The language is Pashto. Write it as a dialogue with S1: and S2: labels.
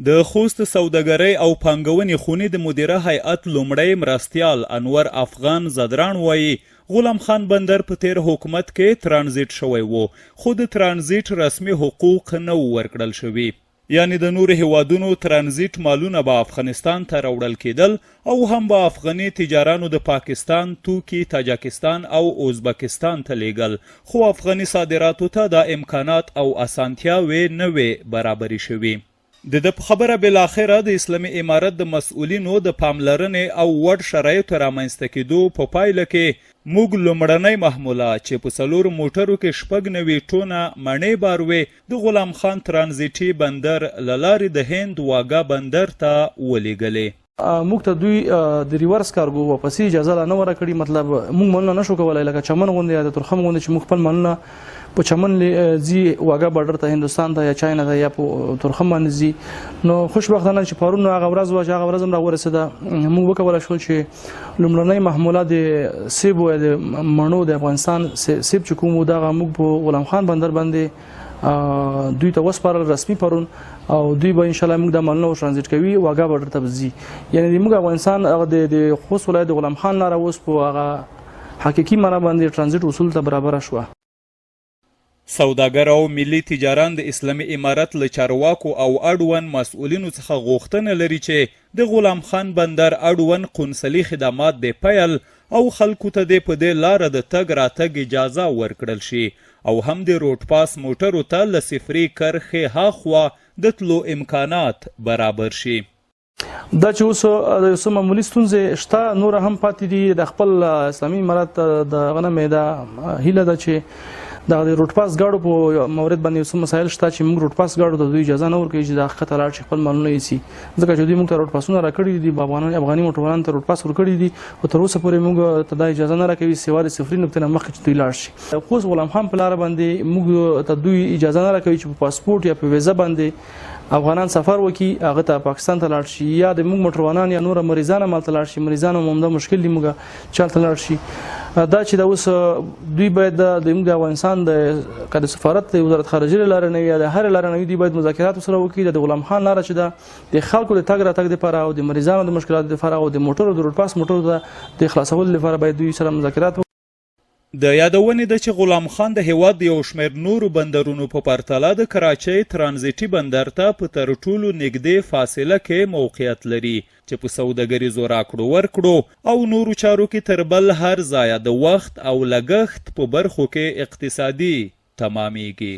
S1: د خوست سوداګرۍ او پانګونې خونې د مدیره هیئت لومړی مرستیال انور افغان زدران وایي غلام خان بندر په تیر حکومت کې ترانزیت شوی و خو د ترانزیت رسمي حقوق نه ورکړل شوي، یعنی د نورو هیوادونو ترانزیت مالونه به افغانستان ته راوړل کېدل او هم به افغاني تجارانو د پاکستان توکي تاجکستان او ازبکستان ته لیږل، خو افغاني صادراتو ته دا امکانات او اسانتیاوې نه وې برابرې شوي. د په خبره بالاخره د اسلامي امارت د مسؤلینو د پاملرنې او وړ شرایطو رامنځته کېدو په پایله کې موږ لومړنۍ محموله چې په 4 موټرو کې 96 ټونه مڼې باروې د غلام خان ترانزیټي بندر له لارې د هند واګه بندر ته ولېږلې.
S2: موږ ته دوی د ریورس کارګو واپسې اجازه نه ورکړي، مطلب موږ مننه نشو کولای لکه چمن غوندې یا د ترخم غوندې چې موږ خپل مننه په چمن ځي واګه بارډر ته هندوستان ته یا چاینا ته یا په ترخم باندې ځي. نو خوشبختانه چې پرون هغه ورځ وه چې هغه ورځ هم راورسېده، موږ وکولی شول چې لومړنۍ محموله د سیب د مڼو د افغانستان سیب چې کوم و دغه موږ په غلام خان بندر باندې دوی ته وسپارل رسمي پرون، او دوی به انشاءالله موږ د مالونه ټرانزیټ کوي واګه بارډر ته ځي. یعنې موږ افغانستان هغه د خوست ولایت د غلام خان لاره اوس په هغه حقیقي معنا باندې ټرانزیټ اصول ته برابره شوه.
S1: سوداګر او ملي تجاران د اسلامي امارت له چارواکو او اړوند مسؤلینو څخه غوښتنه لري چې د غلام خان بندر اړوند قونسلي خدمات د پیل او خلکو ته د په دې لاره د تګ راتګ اجازه ورکړل شي او هم د روډ پاس موټرو ته له صفري کرښې هاخوا د تلو امکانات برابر شي.
S2: دا چې اوس د معمولي ستونزې شته نور هم پاتې دي. د خپل اسلامي امارت د غنمې د هیله ده چې د روډ پاس ګاډو په مورد باندې څه مسایل شته چې موږ روډ پاس ګاډو ته دوی اجازه نه ورکوي چې د ښکته لاړ شي خپل مالونه یوسي، ځکه چې دوی موږ ته روډ پاسونه راکړي دي، افغاني موټروانانو ته روډ پاس ورکړي دي، خو تر اوسه پورې موږ ته دا اجازه نه راکوي سوا د صفري نقطې نه مخکې چې دوی لاړ شي. خوست غلام خان په لاره باندې موږ ته دوی اجازه نه راکوي چې په پاسپورټ یا په ویزه باندې افغانان سفر وکړي هغه ته پاکستان ته لاړ شي، یا د موږ موټروانان یا نور مریضان هم هلته لاړ شي. مریضان هم همدا مشکل دی موږ چې هلته لاړ شي. دا چې دا اوس دوی باید د موږ افغانستان د سفارت د وزارت خارجه له لارې نه وي یا د هرې لارې نه وي، دوی باید مذاکرات ورسره وکړي د غلام خان لاره چې ده د خلکو د تګ راتګ دپاره او د مریضانو د مشکلاتو دپاره او د موټرو د روډ پاس موټرو ته د خلاصولو لپاره باید دوی سره مذاکرات وکړي.
S1: د یادونې ده چې غلام خان د هیواد د یو شمېر نورو بندرونو په پرتله د کراچۍ ترانزیټي بندر ته په تر ټولو نږدې فاصله کې موقعیت لري چې په سوداګریزو راکړو ورکړو او نورو چارو کې تر بل هر ځایه د وخت او لګښت په برخو کې اقتصادي تمامیږي.